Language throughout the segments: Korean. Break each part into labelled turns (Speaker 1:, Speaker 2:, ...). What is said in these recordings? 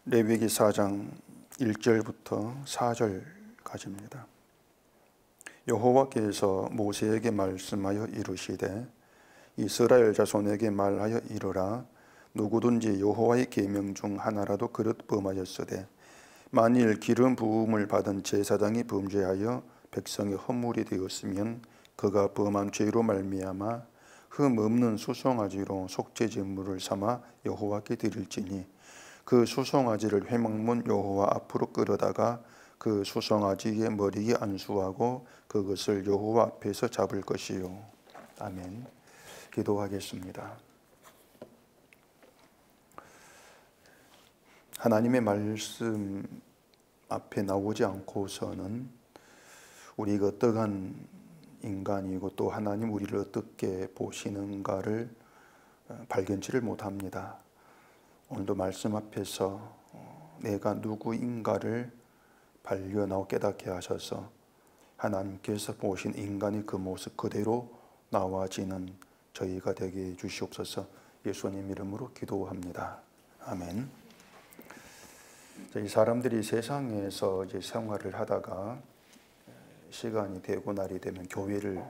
Speaker 1: 레위기 4장 1절부터 4절까지입니다. 여호와께서 모세에게 말씀하여 이르시되 이스라엘 자손에게 말하여 이르라. 누구든지 여호와의 계명 중 하나라도 그릇 범하였으되 만일 기름 부음을 받은 제사장이 범죄하여 백성의 허물이 되었으면 그가 범한 죄로 말미암아 흠 없는 수송아지로 속죄 제물을 삼아 여호와께 드릴지니 그 수송아지를 회막문 여호와 앞으로 끌어다가 그 수송아지의 머리에 안수하고 그것을 여호와 앞에서 잡을 것이요. 아멘. 기도하겠습니다. 하나님의 말씀 앞에 나오지 않고서는 우리가 어떠한 인간이고 또 하나님 우리를 어떻게 보시는가를 발견치를 못합니다. 오늘도 말씀 앞에서 내가 누구인가를 발견하고 깨닫게 하셔서 하나님께서 보신 인간의 그 모습 그대로 나와지는 저희가 되게 해주시옵소서. 예수님 이름으로 기도합니다. 아멘. 이 사람들이 세상에서 이제 생활을 하다가 시간이 되고 날이 되면 교회를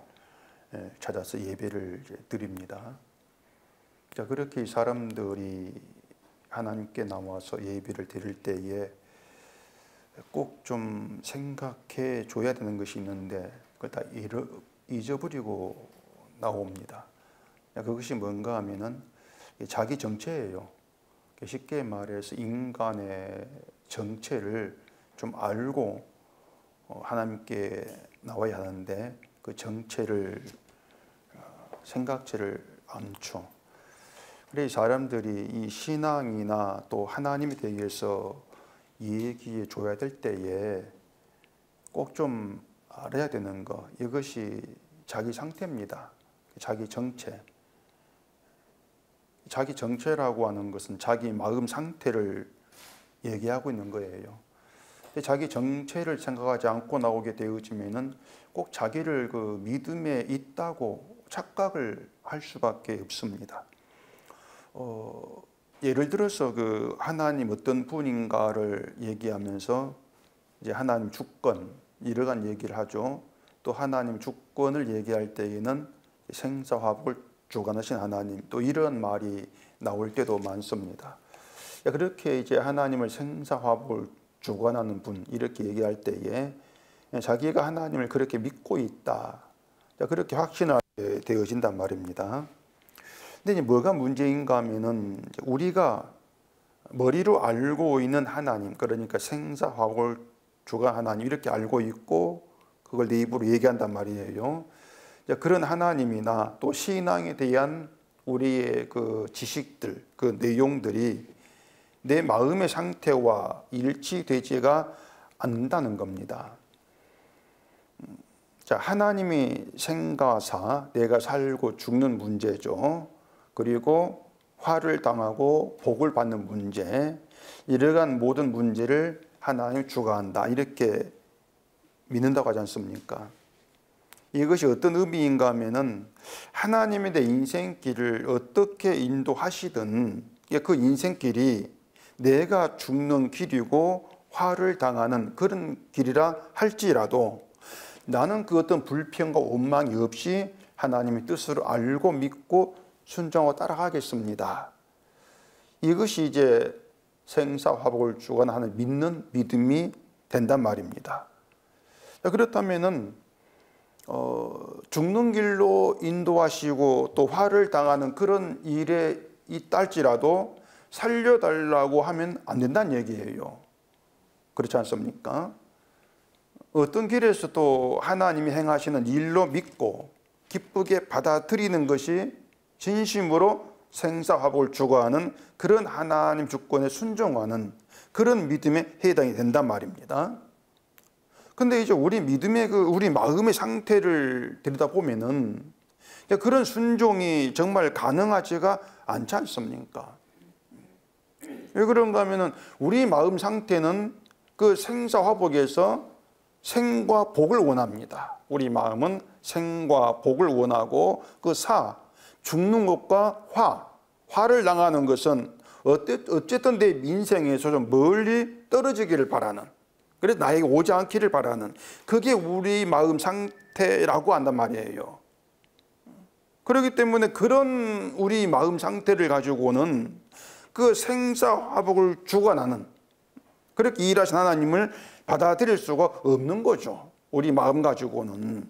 Speaker 1: 찾아서 예배를 드립니다. 자, 그렇게 이 사람들이 하나님께 나와서 예배를 드릴 때에 꼭 좀 생각해 줘야 되는 것이 있는데 그걸 다 잊어버리고 나옵니다. 그것이 뭔가 하면은 자기 정체예요. 쉽게 말해서 인간의 정체를 좀 알고 하나님께 나와야 하는데 그 정체를 생각지를 않죠. 그래서 사람들이 이 신앙이나 또 하나님에 대해서 얘기해 줘야 될 때에 꼭 좀 알아야 되는 거, 이것이 자기 상태입니다. 자기 정체. 자기 정체라고 하는 것은 자기 마음 상태를 얘기하고 있는 거예요. 자기 정체를 생각하지 않고 나오게 되어지면은 꼭 자기를 그 믿음에 있다고 착각을 할 수밖에 없습니다. 예를 들어서 그 하나님 어떤 분인가를 얘기하면서 이제 하나님 주권 이러한 얘기를 하죠. 또 하나님 주권을 얘기할 때에는 생사화복을 주관하신 하나님 또 이런 말이 나올 때도 많습니다. 그렇게 이제 하나님을 생사화복을 주관하는 분 이렇게 얘기할 때에 자기가 하나님을 그렇게 믿고 있다. 그렇게 확신하게 되어진단 말입니다. 근데 이제 뭐가 문제인가 하면은 우리가 머리로 알고 있는 하나님, 그러니까 생사화복을 주관 하나님 이렇게 알고 있고 그걸 내 입으로 얘기한단 말이에요. 그런 하나님이나 또 신앙에 대한 우리의 그 지식들, 그 내용들이 내 마음의 상태와 일치되지가 않는다는 겁니다. 자, 하나님이 생가사 내가 살고 죽는 문제죠. 그리고 화를 당하고 복을 받는 문제, 이러한 모든 문제를 하나님이 주관한다 이렇게 믿는다고 하지 않습니까? 이것이 어떤 의미인가 하면은 하나님이 내 인생길을 어떻게 인도하시든 그 인생길이 내가 죽는 길이고 화를 당하는 그런 길이라 할지라도 나는 그 어떤 불평과 원망이 없이 하나님의 뜻을 알고 믿고 순종하고 따라가겠습니다. 이것이 이제 생사화복을 주관하는 믿는 믿음이 된단 말입니다. 그렇다면은 죽는 길로 인도하시고 또 화를 당하는 그런 일에 있달지라도 살려달라고 하면 안 된다는 얘기예요. 그렇지 않습니까? 어떤 길에서도 하나님이 행하시는 일로 믿고 기쁘게 받아들이는 것이 진심으로 생사화복을 주관하는 그런 하나님 주권에 순종하는 그런 믿음에 해당이 된단 말입니다. 근데 이제 우리 믿음의 우리 마음의 상태를 들여다보면은 그런 순종이 정말 가능하지가 않지 않습니까? 왜 그런가 하면은 우리 마음 상태는 그 생사화복에서 생과 복을 원합니다. 우리 마음은 생과 복을 원하고 그 죽는 것과 화를 당하는 것은 어쨌든 내 인생에서 좀 멀리 떨어지기를 바라는, 그래서 나에게 오지 않기를 바라는, 그게 우리 마음 상태라고 한단 말이에요. 그렇기 때문에 그런 우리 마음 상태를 가지고는 그 생사화복을 주관하는, 그렇게 일하신 하나님을 받아들일 수가 없는 거죠. 우리 마음 가지고는.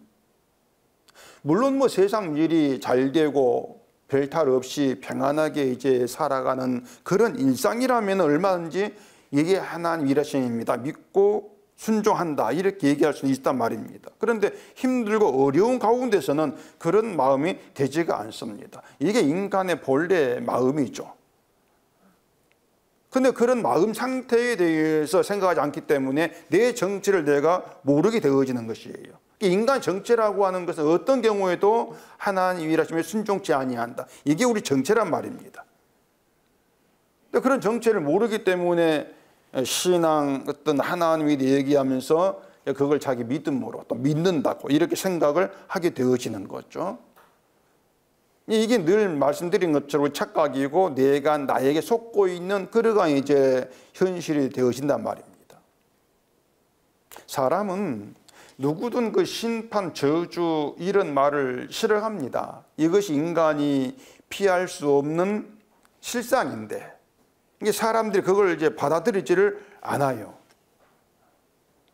Speaker 1: 물론 뭐 세상 일이 잘 되고 별탈 없이 평안하게 이제 살아가는 그런 일상이라면 얼마든지 이게 하나님 일하심입니다, 믿고 순종한다, 이렇게 얘기할 수 있단 말입니다. 그런데 힘들고 어려운 가운데서는 그런 마음이 되지가 않습니다. 이게 인간의 본래 마음이죠. 근데 그런 마음 상태에 대해서 생각하지 않기 때문에 내 정체를 내가 모르게 되어지는 것이에요. 인간 정체라고 하는 것은 어떤 경우에도 하나님 일하심에 순종치 아니한다, 이게 우리 정체란 말입니다. 근데 그런 정체를 모르기 때문에 신앙 어떤 하나님에 대해 얘기하면서 그걸 자기 믿음으로 또 믿는다고 이렇게 생각을 하게 되어지는 거죠. 이게 늘 말씀드린 것처럼 착각이고 내가 나에게 속고 있는 그러가 이제 현실이 되어진단 말입니다. 사람은 누구든 그 심판, 저주 이런 말을 싫어합니다. 이것이 인간이 피할 수 없는 실상인데 이게 사람들이 그걸 이제 받아들이지를 않아요.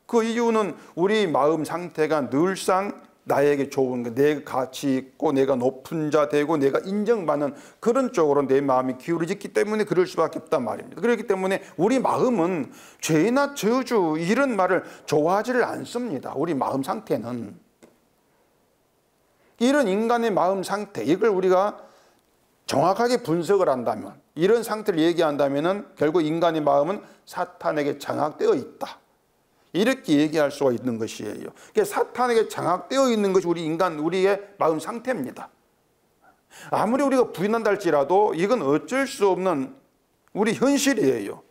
Speaker 1: 그 이유는 우리 마음 상태가 늘상 나에게 좋은 거, 내가 가치 있고 내가 높은 자 되고 내가 인정받는 그런 쪽으로 내 마음이 기울어졌기 때문에 그럴 수밖에 없단 말입니다. 그렇기 때문에 우리 마음은 죄나 저주 이런 말을 좋아하지를 않습니다. 우리 마음 상태는. 이런 인간의 마음 상태, 이걸 우리가 정확하게 분석을 한다면, 이런 상태를 얘기한다면 결국 인간의 마음은 사탄에게 장악되어 있다, 이렇게 얘기할 수가 있는 것이에요. 그러니까 사탄에게 장악되어 있는 것이 우리의 마음 상태입니다. 아무리 우리가 부인한다 할지라도 이건 어쩔 수 없는 우리 현실이에요.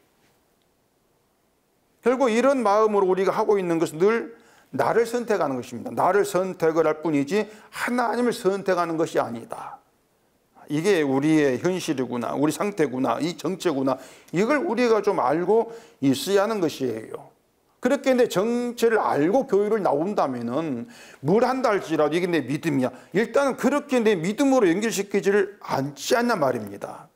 Speaker 1: 결국 이런 마음으로 우리가 하고 있는 것은 늘 나를 선택하는 것입니다. 나를 선택을 할 뿐이지 하나님을 선택하는 것이 아니다. 이게 우리의 현실이구나, 우리 상태구나, 이 정체구나, 이걸 우리가 좀 알고 있어야 하는 것이에요. 그렇게 내 정체를 알고 교회를 나온다면은 뭘 한다 할지라도 이게 내 믿음이야, 일단은 그렇게 내 믿음으로 연결시키지를 않지 않냐 말입니다.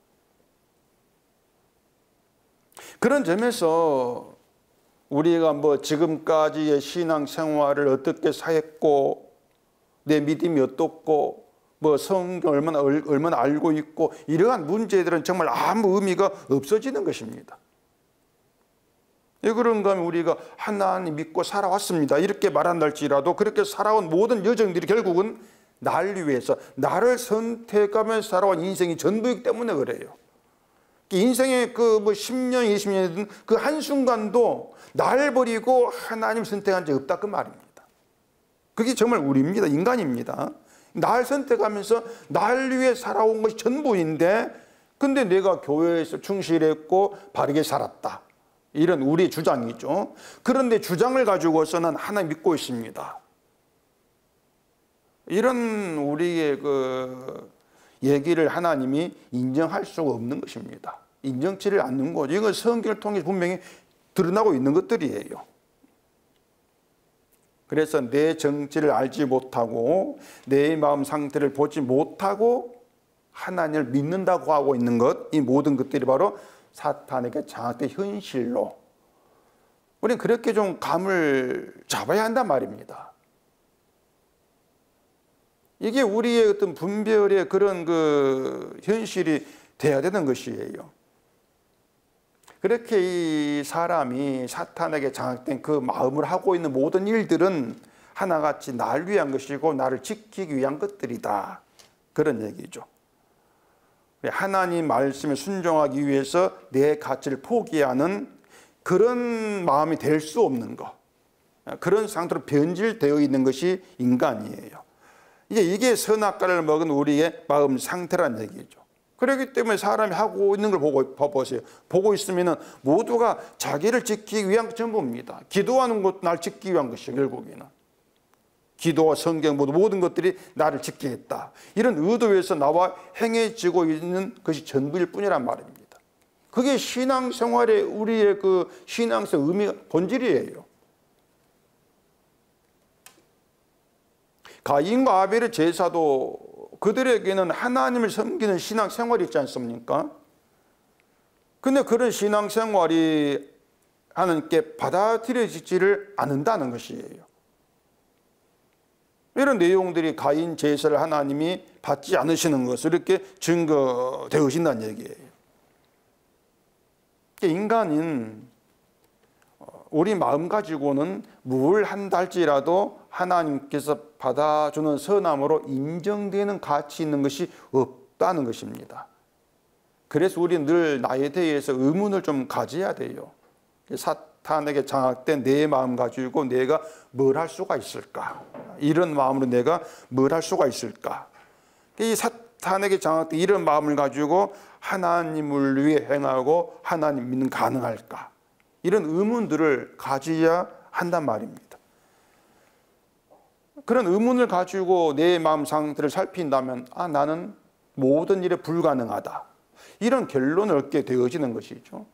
Speaker 1: 그런 점에서 우리가 뭐 지금까지의 신앙 생활을 어떻게 사했고 내 믿음이 어떻고 뭐 성경 얼마나 알고 있고 이러한 문제들은 정말 아무 의미가 없어지는 것입니다. 왜 그런가 하면 우리가 하나님 믿고 살아왔습니다 이렇게 말한다 할지라도 그렇게 살아온 모든 여정들이 결국은 나를 위해서 나를 선택하며 살아온 인생이 전부이기 때문에 그래요. 인생의 그 뭐 10년, 20년이든 그 한순간도 날 버리고 하나님 선택한 적이 없다 그 말입니다. 그게 정말 우리입니다. 인간입니다. 날 선택하면서 날 위해 살아온 것이 전부인데 근데 내가 교회에서 충실했고 바르게 살았다, 이런 우리의 주장이죠. 그런데 주장을 가지고서는 하나님 믿고 있습니다, 이런 우리의 그 얘기를 하나님이 인정할 수가 없는 것입니다. 인정치를 않는 거죠. 이건 성경을 통해 분명히 드러나고 있는 것들이에요. 그래서 내 정체를 알지 못하고 내 마음 상태를 보지 못하고 하나님을 믿는다고 하고 있는 것, 이 모든 것들이 바로 사탄에게 장악된 현실로 우리는 그렇게 좀 감을 잡아야 한단 말입니다. 이게 우리의 어떤 분별의 그런 그 현실이 돼야 되는 것이에요. 그렇게 이 사람이 사탄에게 장악된 그 마음을 하고 있는 모든 일들은 하나같이 날 위한 것이고 나를 지키기 위한 것들이다, 그런 얘기죠. 하나님 말씀에 순종하기 위해서 내 가치를 포기하는 그런 마음이 될 수 없는 것, 그런 상태로 변질되어 있는 것이 인간이에요. 이게 선악과를 먹은 우리의 마음 상태란 얘기죠. 그렇기 때문에 사람이 하고 있는 걸 보세요. 보고 있으면 모두가 자기를 지키기 위한 전부입니다. 기도하는 것도 나를 지키기 위한 것이에요. 결국에는 기도와 성경 모든 것들이 나를 지키겠다, 이런 의도에서 나와 행해지고 있는 것이 전부일 뿐이란 말입니다. 그게 신앙생활의 우리의 그 신앙생 의미가 본질이에요. 가인과 아벨의 제사도 그들에게는 하나님을 섬기는 신앙생활이 있지 않습니까? 근데 그런 신앙생활이 하나님께 받아들여지지를 않는다는 것이에요. 이런 내용들이 가인 제사를 하나님이 받지 않으시는 것을 이렇게 증거되어진다는 얘기예요. 인간은 우리 마음 가지고는 뭘 한다 할지라도 하나님께서 받아주는 선함으로 인정되는 가치 있는 것이 없다는 것입니다. 그래서 우리는 늘 나에 대해서 의문을 좀 가져야 돼요. 사탄에게 장악된 내 마음 가지고 내가 뭘 할 수가 있을까? 이런 마음으로 내가 뭘 할 수가 있을까? 이 사탄에게 장악된 이런 마음을 가지고 하나님을 위해 행하고 하나님 믿는 가능할까? 이런 의문들을 가져야 한단 말입니다. 그런 의문을 가지고 내 마음 상태를 살핀다면 나는 모든 일에 불가능하다. 이런 결론을 얻게 되어지는 것이죠.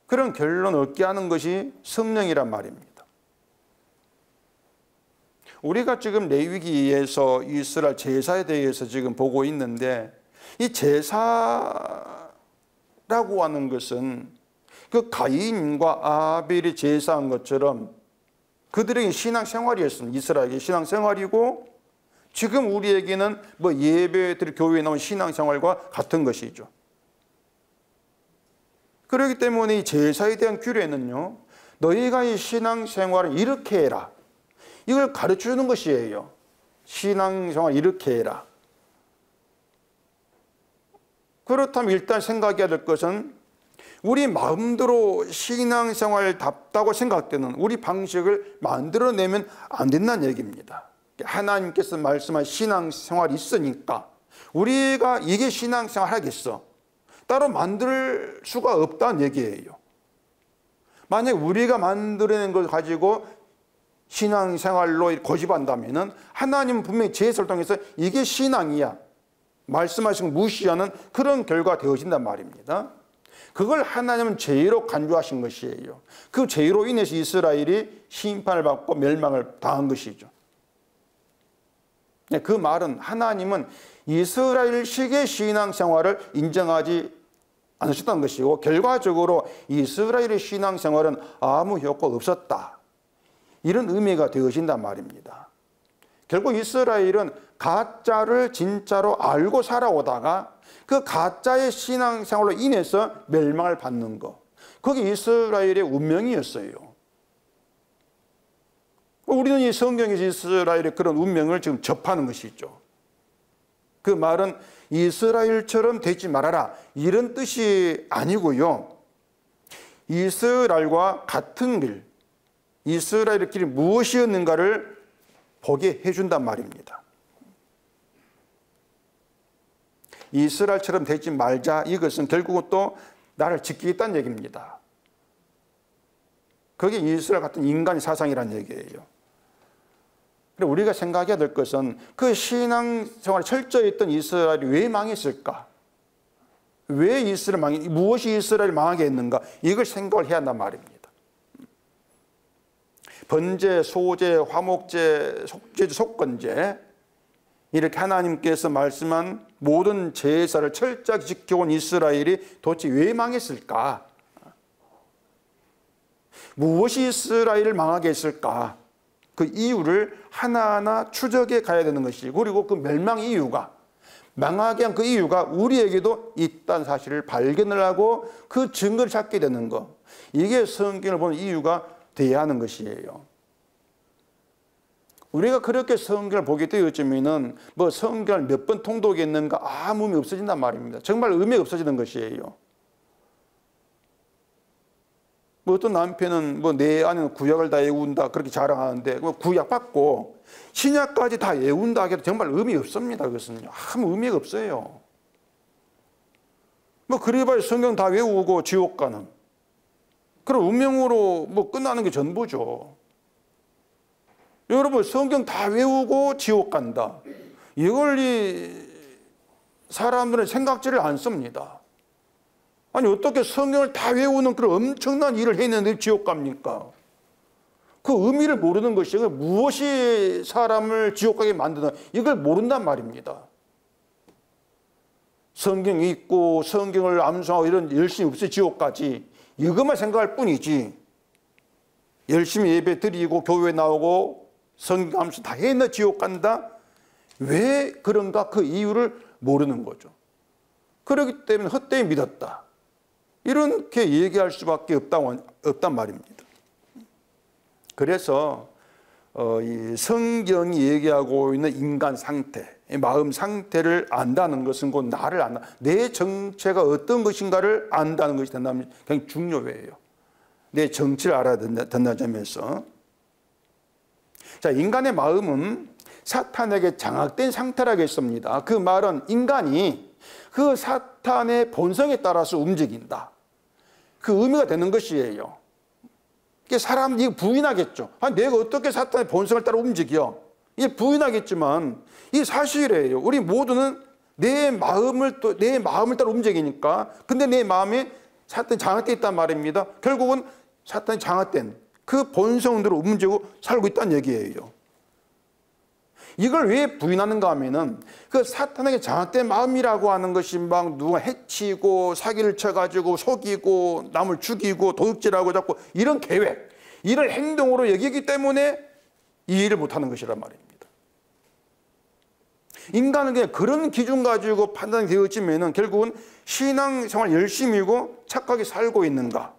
Speaker 1: 그런 결론을 얻게 하는 것이 성령이란 말입니다. 우리가 지금 레위기에서 이스라엘 제사에 대해서 지금 보고 있는데 이 제사라고 하는 것은 그 가인과 아벨이 제사한 것처럼 그들에게 신앙생활이었습니다. 이스라엘의 신앙생활이고 지금 우리에게는 뭐 예배들 교회에 나온 신앙생활과 같은 것이죠. 그렇기 때문에 이 제사에 대한 규례는요, 너희가 이 신앙생활을 이렇게 해라. 이걸 가르쳐주는 것이에요. 신앙생활 이렇게 해라. 그렇다면 일단 생각해야 될 것은 우리 마음대로 신앙생활답다고 생각되는 우리 방식을 만들어내면 안 된다는 얘기입니다. 하나님께서 말씀한 신앙생활이 있으니까 우리가 이게 신앙생활 하겠어. 따로 만들 수가 없다는 얘기예요. 만약 우리가 만들어낸 걸 가지고 신앙생활로 고집한다면 하나님은 분명히 제사를 통해서 이게 신앙이야. 말씀하신 무시하는 그런 결과가 되어진단 말입니다. 그걸 하나님은 죄로 간주하신 것이에요. 그 죄로 인해서 이스라엘이 심판을 받고 멸망을 당한 것이죠. 그 말은 하나님은 이스라엘식의 신앙생활을 인정하지 않으셨다는 것이고 결과적으로 이스라엘의 신앙생활은 아무 효과가 없었다. 이런 의미가 되어진단 말입니다. 결국 이스라엘은 가짜를 진짜로 알고 살아오다가 그 가짜의 신앙생활로 인해서 멸망을 받는 것. 그게 이스라엘의 운명이었어요. 우리는 이 성경에서 이스라엘의 그런 운명을 지금 접하는 것이죠. 그 말은 이스라엘처럼 되지 말아라 이런 뜻이 아니고요. 이스라엘과 같은 길, 이스라엘의 길이 무엇이었는가를 보게 해준단 말입니다. 이스라엘처럼 되지 말자 이것은 결국은 또 나를 지키겠다는 얘기입니다. 그게 이스라엘 같은 인간의 사상이라는 얘기예요. 우리가 생각해야 될 것은 그 신앙생활에 철저히 했던 이스라엘이 왜 망했을까? 왜 이스라엘 무엇이 이스라엘을 망하게 했는가? 이걸 생각을 해야 한단 말입니다. 번제, 소제, 화목제, 속죄제, 속건제 이렇게 하나님께서 말씀한 모든 제사를 철저히 지켜온 이스라엘이 도대체 왜 망했을까? 무엇이 이스라엘을 망하게 했을까? 그 이유를 하나하나 추적해 가야 되는 것이고 그리고 그 멸망 이유가 망하게 한 그 이유가 우리에게도 있다는 사실을 발견을 하고 그 증거를 찾게 되는 것. 이게 성경을 보는 이유가 되어야 하는 것이에요. 우리가 그렇게 성경을 보게 되어지면은 뭐 성경을 몇 번 통독했는가 아무 의미 없어진단 말입니다. 정말 의미가 없어지는 것이에요. 뭐 어떤 남편은 뭐 내 아내는 구약을 다 외운다 그렇게 자랑하는데 구약 받고 신약까지 다 외운다 해도 정말 의미 없습니다. 그것은 아무 의미가 없어요. 뭐 그래봐야 성경 다 외우고 지옥 가는 그런 운명으로 뭐 끝나는 게 전부죠. 여러분 성경 다 외우고 지옥 간다. 이걸 이 사람들은 생각지를 않습니다. 아니 어떻게 성경을 다 외우는 그런 엄청난 일을 했는데 지옥 갑니까? 그 의미를 모르는 것이 무엇이 사람을 지옥 가게 만드나 이걸 모른단 말입니다. 성경이 있고 성경을 암송하고 이런 열심히 없어 지옥까지 이것만 생각할 뿐이지 열심히 예배 드리고 교회 나오고 성경 암송 다 했나 지옥 간다? 왜 그런가 그 이유를 모르는 거죠. 그렇기 때문에 헛되이 믿었다. 이렇게 얘기할 수밖에 없단 말입니다. 그래서 이 성경이 얘기하고 있는 인간 상태, 마음 상태를 안다는 것은 곧 나를 안다. 내 정체가 어떤 것인가를 안다는 것이 된다면 굉장히 중요해요. 내 정체를 알아야 된다는 점에서. 자, 인간의 마음은 사탄에게 장악된 상태라고 했습니다. 그 말은 인간이 그 사탄의 본성에 따라서 움직인다. 그 의미가 되는 것이에요. 사람들이 부인하겠죠. 내가 어떻게 사탄의 본성을 따라 움직여? 이게 부인하겠지만 이게 사실이에요. 우리 모두는 내 마음을 따라 움직이니까. 근데 내 마음에 사탄이 장악되어 있단 말입니다. 결국은 사탄이 장악된 그 본성대로 움직이고 살고 있다는 얘기예요. 이걸 왜 부인하는가 하면은 그 사탄에게 장악된 마음이라고 하는 것이 막 누가 해치고 사기를 쳐가지고 속이고 남을 죽이고 도둑질하고 자꾸 이런 계획, 이런 행동으로 여기기 때문에 이해를 못하는 것이란 말입니다. 인간은 그냥 그런 기준 가지고 판단이 되어지면은 결국은 신앙생활 열심히고 착하게 살고 있는가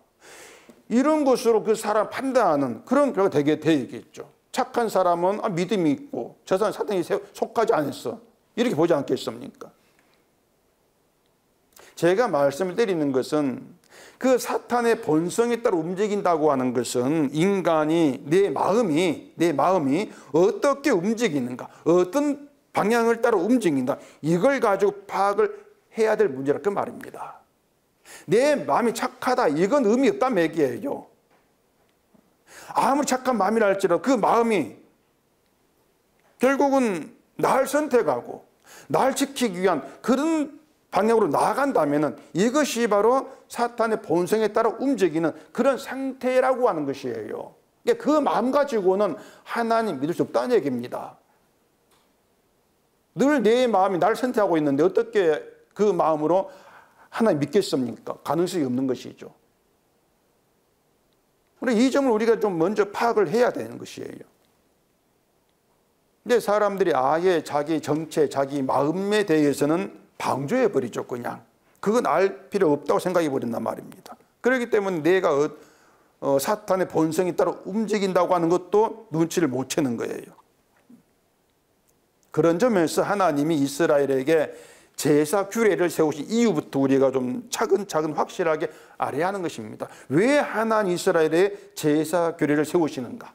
Speaker 1: 이런 것으로 그 사람 판단하는 그런 결과가 되게 되겠죠. 착한 사람은 믿음이 있고 저 사람은 사탄에 속하지 않았어. 이렇게 보지 않겠습니까? 제가 말씀을 드리는 것은 그 사탄의 본성에 따라 움직인다고 하는 것은 인간이 내 마음이 어떻게 움직이는가, 어떤 방향을 따라 움직인다. 이걸 가지고 파악을 해야 될 문제라 그 말입니다. 내 마음이 착하다. 이건 의미 없다는 얘기예요. 아무리 착한 마음이라 할지라도 그 마음이 결국은 날 선택하고 날 지키기 위한 그런 방향으로 나아간다면 이것이 바로 사탄의 본성에 따라 움직이는 그런 상태라고 하는 것이에요. 그 마음 가지고는 하나님 믿을 수 없다는 얘기입니다. 늘 내 마음이 날 선택하고 있는데 어떻게 그 마음으로 하나님 믿겠습니까? 가능성이 없는 것이죠. 이 점을 우리가 좀 먼저 파악을 해야 되는 것이에요. 근데 사람들이 아예 자기 정체, 자기 마음에 대해서는 방조해버리죠, 그냥. 그건 알 필요 없다고 생각해버린단 말입니다. 그렇기 때문에 내가 사탄의 본성에 따라 움직인다고 하는 것도 눈치를 못 채는 거예요. 그런 점에서 하나님이 이스라엘에게 제사 규례를 세우신 이유부터 우리가 좀 차근차근 확실하게 알아야 하는 것입니다. 왜 하나님 이스라엘에 제사 규례를 세우시는가?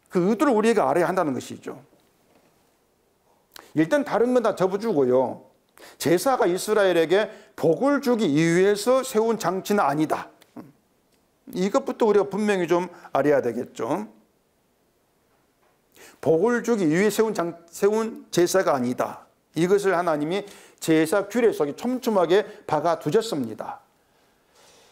Speaker 1: 그 의도를 우리가 알아야 한다는 것이죠. 일단 다른 건 다 접어주고요. 제사가 이스라엘에게 복을 주기 위해서 세운 장치는 아니다. 이것부터 우리가 분명히 좀 알아야 되겠죠. 복을 주기 위해 세운 제사가 아니다. 이것을 하나님이 제사 규례 속에 촘촘하게 박아 두셨습니다.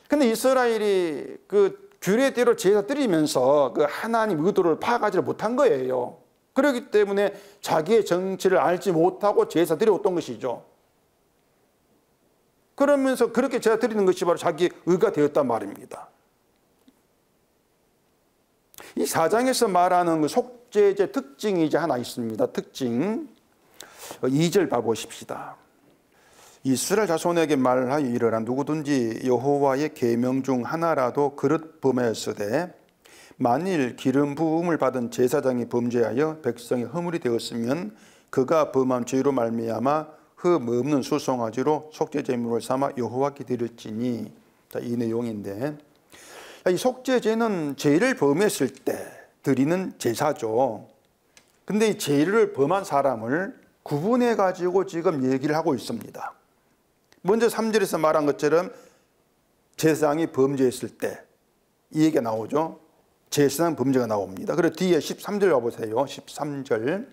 Speaker 1: 근데 이스라엘이 그 규례대로 제사 드리면서 그 하나님 의도를 파악하지 못한 거예요. 그렇기 때문에 자기의 정체를 알지 못하고 제사 드려왔던 것이죠. 그러면서 그렇게 제사 드리는 것이 바로 자기 의가 되었단 말입니다. 이 4장에서 말하는 그 속죄제 특징이 이제 하나 있습니다. 특징. 2절 봐보십시다. 이스라엘 자손에게 말하여 이르라. 누구든지 여호와의 계명 중 하나라도 그릇 범하였으되 만일 기름 부음을 받은 제사장이 범죄하여 백성이 허물이 되었으면 그가 범한 죄로 말미암아 흠 없는 수송아지로 속죄제물을 삼아 여호와께 드릴지니. 이 내용인데 이 속죄제는 죄를 범했을 때 드리는 제사죠. 근데 이 죄를 범한 사람을 구분해 가지고 지금 얘기를 하고 있습니다. 먼저 3절에서 말한 것처럼 제사장이 범죄했을 때 이 얘기가 나오죠. 제사장 범죄가 나옵니다. 그리고 뒤에 13절 와보세요. 13절.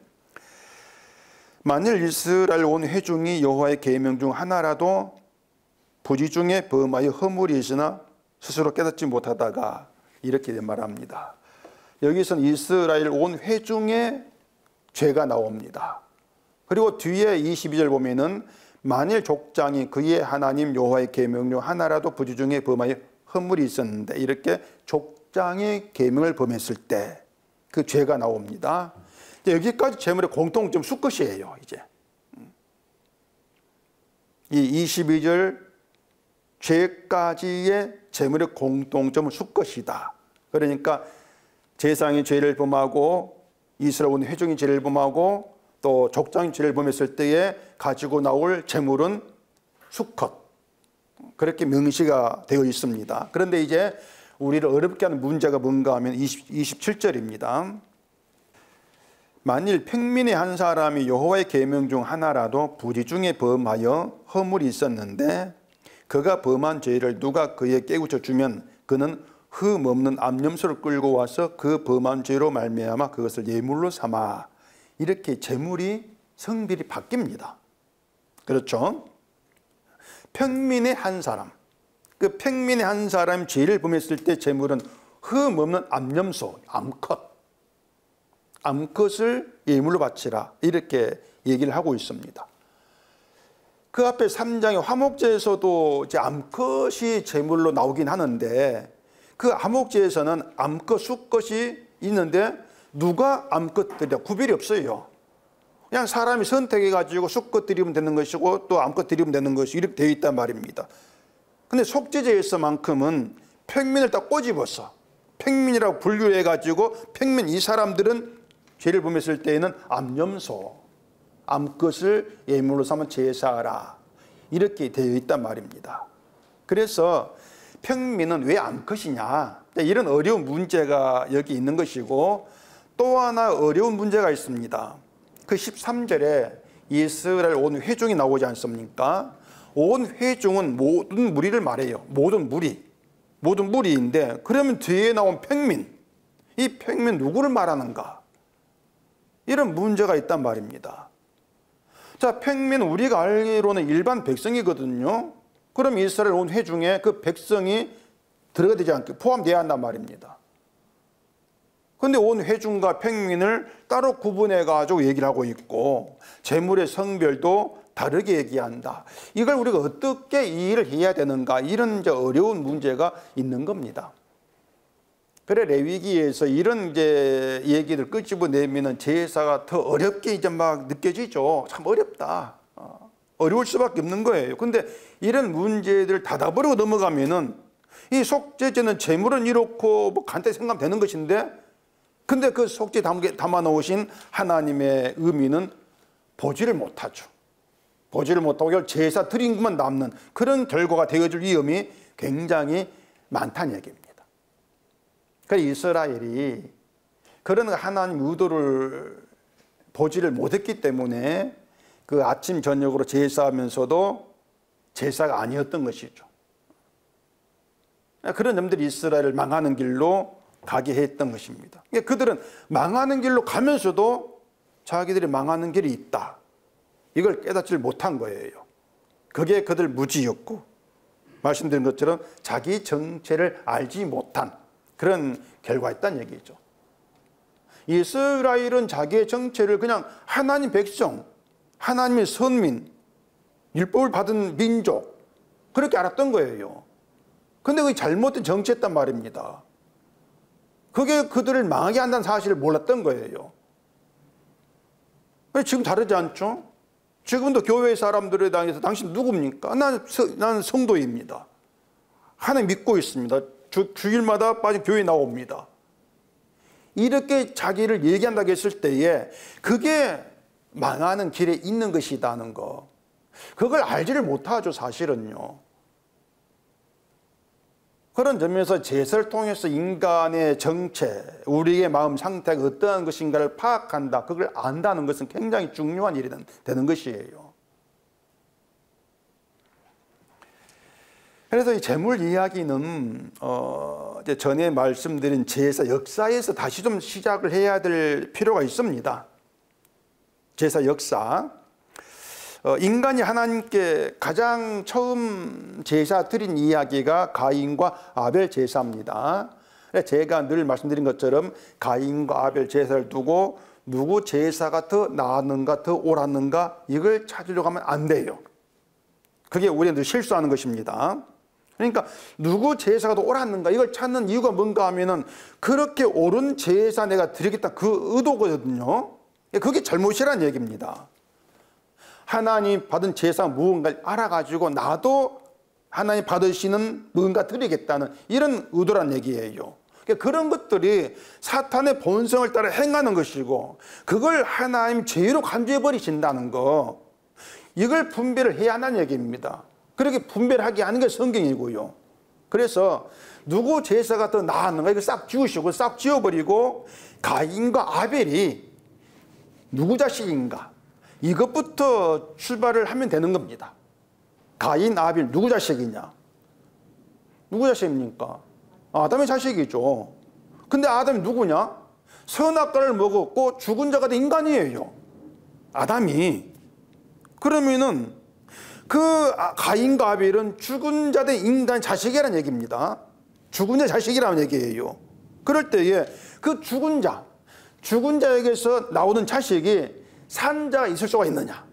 Speaker 1: 만일 이스라엘 온 회중이 여호와의 계명 중 하나라도 부지중에 범하여 허물이 있으나 스스로 깨닫지 못하다가 이렇게 말합니다. 여기서는 이스라엘 온 회중의 죄가 나옵니다. 그리고 뒤에 22절 보면은 만일 족장이 그의 하나님 여호와의 계명 중 하나라도 부지중에 범하여 허물이 있었는데 이렇게 족장의 계명을 범했을 때 그 죄가 나옵니다. 여기까지 제물의 공통점 수컷이에요. 이제 이 22절 죄까지의 제물의 공통점은 수컷이다. 그러니까 제사장이 죄를 범하고 이스라엘 온 회중이 죄를 범하고 또 족장이 죄를 범했을 때에 가지고 나올 제물은 수컷, 그렇게 명시가 되어 있습니다. 그런데 이제 우리를 어렵게 하는 문제가 뭔가 하면 27절입니다. 만일 평민의 한 사람이 여호와의 계명 중 하나라도 부지중에 범하여 허물이 있었는데 그가 범한 죄를 누가 그에 깨우쳐 주면 그는 흠 없는 암염소를 끌고 와서 그 범한 죄로 말미암아 그것을 예물로 삼아. 이렇게 제물이 성별이 바뀝니다. 그렇죠? 평민의 한 사람, 그 평민의 한 사람 죄를 범했을 때 제물은 흠 없는 암염소, 암컷을 예물로 바치라, 이렇게 얘기를 하고 있습니다. 그 앞에 3장의 화목제에서도 이제 암컷이 제물로 나오긴 하는데 그 화목제에서는 암컷, 수컷이 있는데 누가 암컷들이야 구별이 없어요. 그냥 사람이 선택해가지고 수컷 드리면 되는 것이고 또 암컷 드리면 되는 것이 이렇게 되어 있단 말입니다. 근데 속죄제에서만큼은 평민을 딱 꼬집어서 평민이라고 분류해가지고 평민 이 사람들은 죄를 범했을 때에는 암염소, 암컷을 예물로 삼아 제사하라, 이렇게 되어 있단 말입니다. 그래서 평민은 왜 암컷이냐, 이런 어려운 문제가 여기 있는 것이고 또 하나 어려운 문제가 있습니다. 그 13절에 이스라엘 온 회중이 나오지 않습니까? 온 회중은 모든 무리를 말해요. 모든 무리인데 그러면 뒤에 나온 평민, 이 평민 누구를 말하는가? 이런 문제가 있단 말입니다. 자, 평민은 우리가 알기로는 일반 백성이거든요. 그럼 이스라엘 온 회중에 그 백성이 들어가 되지 않게 포함되어야 한단 말입니다. 그런데 온 회중과 평민을 따로 구분해 가지고 얘기를 하고 있고 제물의 성별도 다르게 얘기한다. 이걸 우리가 어떻게 이해를 해야 되는가, 이런 이제 어려운 문제가 있는 겁니다. 그래 레위기에서 이런 이제 얘기를 끄집어내면은 제사가 더 어렵게 이제 막 느껴지죠. 참 어렵다. 어려울 수밖에 없는 거예요. 근데 이런 문제들 닫아버리고 넘어가면은 이 속죄제는 제물은 이렇고 뭐 간단히 생각하면 되는 것인데 근데 그 속죄 담아 놓으신 하나님의 의미는 보지를 못하죠. 보지를 못하고 제사 드린 것만 남는 그런 결과가 되어질 위험이 굉장히 많다는 얘기입니다. 그래서 이스라엘이 그런 하나님 의도를 보지를 못했기 때문에 그 아침 저녁으로 제사하면서도 제사가 아니었던 것이죠. 그런 점들이 이스라엘을 망하는 길로 가게 했던 것입니다. 그들은 망하는 길로 가면서도 자기들이 망하는 길이 있다, 이걸 깨닫지 못한 거예요. 그게 그들 무지였고 말씀드린 것처럼 자기 정체를 알지 못한 그런 결과였다는 얘기죠. 이스라엘은 자기의 정체를 그냥 하나님 백성, 하나님의 선민, 율법을 받은 민족, 그렇게 알았던 거예요. 근데 그게 잘못된 정체였단 말입니다. 그게 그들을 망하게 한다는 사실을 몰랐던 거예요. 지금 다르지 않죠? 지금도 교회 사람들에 대해서 당신 누굽니까? 나는 성도입니다. 하나님 믿고 있습니다. 주일마다 빠진 교회 나옵니다. 이렇게 자기를 얘기한다고 했을 때에 그게 망하는 길에 있는 것이라는 거, 그걸 알지를 못하죠, 사실은요. 그런 점에서 제사를 통해서 인간의 정체, 우리의 마음 상태가 어떠한 것인가를 파악한다, 그걸 안다는 것은 굉장히 중요한 일이 되는 것이에요. 그래서 이 제물 이야기는 이제 전에 말씀드린 제사 역사에서 다시 좀 시작을 해야 될 필요가 있습니다. 제사 역사. 인간이 하나님께 가장 처음 제사 드린 이야기가 가인과 아벨 제사입니다. 제가 늘 말씀드린 것처럼 가인과 아벨 제사를 두고 누구 제사가 더 나았는가 더 옳았는가 이걸 찾으려고 하면 안 돼요. 그게 우리가 늘 실수하는 것입니다. 그러니까 누구 제사가 더 옳았는가 이걸 찾는 이유가 뭔가 하면은 그렇게 옳은 제사 내가 드리겠다 그 의도거든요. 그게 잘못이라는 얘기입니다. 하나님 받은 제사가 무언가를 알아가지고 나도 하나님 받으시는 무언가 드리겠다는 이런 의도란 얘기예요. 그런 것들이 사탄의 본성을 따라 행하는 것이고 그걸 하나님 죄로 간주해 버리신다는 거, 이걸 분별을 해야 한다는 얘기입니다. 그렇게 분별하게 하는 게 성경이고요. 그래서 누구 제사가 더 나았는가 이걸 싹 지우시고 싹 지워버리고 가인과 아벨이 누구 자식인가 이것부터 출발을 하면 되는 겁니다. 가인, 아벨 누구 자식이냐? 누구 자식입니까? 아담의 자식이죠. 근데 아담이 누구냐? 선악과를 먹었고 죽은 자가 된 인간이에요. 아담이. 그러면은 그 가인과 아벨은 죽은 자 된 인간 자식이라는 얘기입니다. 죽은 자 자식이라는 얘기예요. 그럴 때에 그 죽은 자에게서 나오는 자식이 산 자가 있을 수가 있느냐?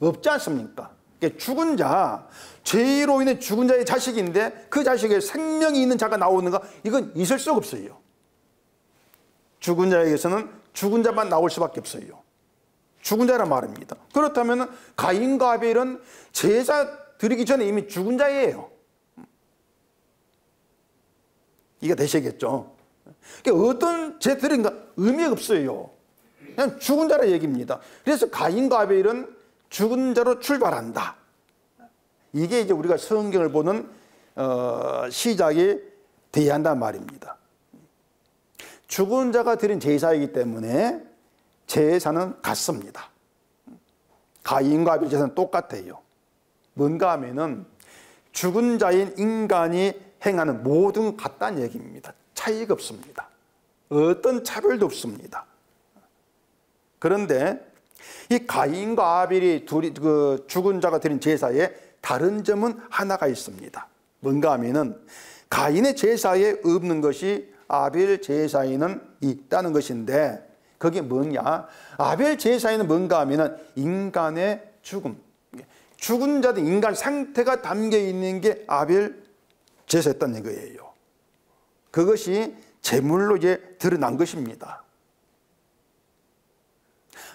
Speaker 1: 없지 않습니까? 죽은 자, 죄로 인해 죽은 자의 자식인데 그 자식에 생명이 있는 자가 나오는가? 이건 있을 수가 없어요. 죽은 자에게서는 죽은 자만 나올 수밖에 없어요. 죽은 자란 말입니다. 그렇다면 가인과 아벨은 제사 드리기 전에 이미 죽은 자예요. 이게 되시겠죠? 어떤 제사 드린가 의미가 없어요. 그냥 죽은 자라 얘기입니다. 그래서 가인과 아벨은 죽은 자로 출발한다. 이게 이제 우리가 성경을 보는 시작이 돼야 한단 말입니다. 죽은 자가 드린 제사이기 때문에 제사는 같습니다. 가인과 아벨 제사는 똑같아요. 뭔가 하면은 죽은 자인 인간이 행하는 모든 같다는 얘기입니다. 차이가 없습니다. 어떤 차별도 없습니다. 그런데 이 가인과 아벨이 둘이 죽은 자가 드린 제사에 다른 점은 하나가 있습니다. 뭔가 하면은 가인의 제사에 없는 것이 아벨 제사에는 있다는 것인데 그게 뭐냐? 아벨 제사에는 뭔가 하면은 인간의 죽음, 죽은 자들 인간 상태가 담겨 있는 게 아벨 제사였다는 거예요. 그것이 제물로 이제 드러난 것입니다.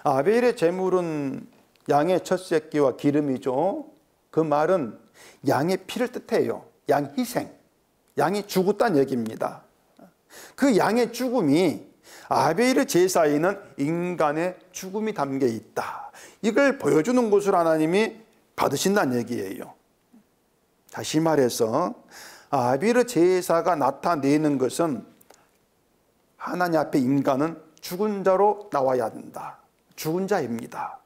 Speaker 1: 아벨의 제물은 양의 첫 새끼와 기름이죠. 그 말은 양의 피를 뜻해요. 양 희생, 양이 죽었다는 얘기입니다. 그 양의 죽음이 아벨의 제사에는 인간의 죽음이 담겨 있다. 이걸 보여주는 것으로 하나님이 받으신다는 얘기예요. 다시 말해서 아벨의 제사가 나타내는 것은 하나님 앞에 인간은 죽은 자로 나와야 한다. 죽은 자입니다.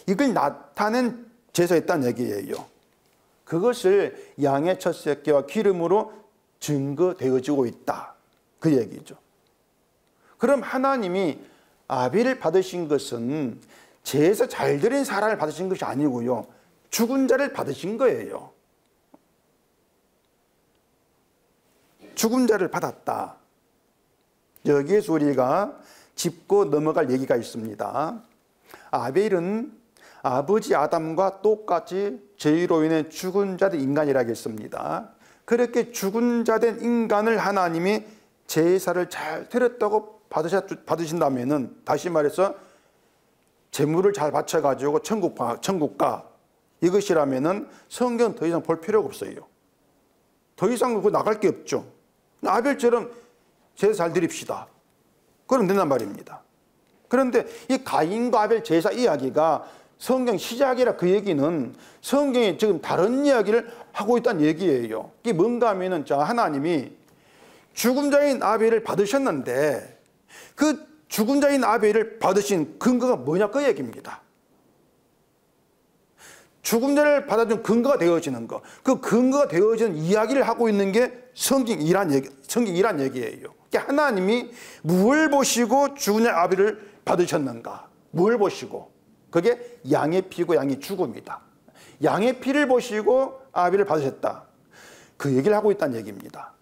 Speaker 1: 이걸 나타낸 제사였다는 얘기예요. 그것을 양의 첫 새끼와 기름으로 증거되어지고 있다. 그 얘기죠. 그럼 하나님이 아벨을 받으신 것은 제사 잘 드린 사람을 받으신 것이 아니고요. 죽은 자를 받으신 거예요. 죽은 자를 받았다. 여기에서 우리가 짚고 넘어갈 얘기가 있습니다. 아벨은 아버지 아담과 똑같이 죄로 인해 죽은 자 된 인간이라고 했습니다. 그렇게 죽은 자 된 인간을 하나님이 제사를 잘 드렸다고 받으신다면은 다시 말해서 제물을 잘 바쳐가지고 천국가 이것이라면은 성경 더 이상 볼 필요가 없어요. 더 이상 그거 나갈 게 없죠. 아벨처럼 제사 잘 드립시다. 그럼 된단 말입니다. 그런데 이 가인과 아벨 제사 이야기가 성경 시작이라 그 얘기는 성경이 지금 다른 이야기를 하고 있다는 얘기예요. 이게 뭔가 하면은 하나님이 죽은 자인 아벨을 받으셨는데 그 죽은 자인 아벨을 받으신 근거가 뭐냐 그 얘기입니다. 죽은 자를 받아준 근거가 되어지는 것, 그 근거가 되어지는 이야기를 하고 있는 게 성경이란 얘기예요. 하나님이 무엇을 보시고 죽은 자 아벨을 받으셨는가? 뭘 보시고? 그게 양의 피고 양의 죽음이다. 양의 피를 보시고 아벨을 받으셨다. 그 얘기를 하고 있다는 얘기입니다.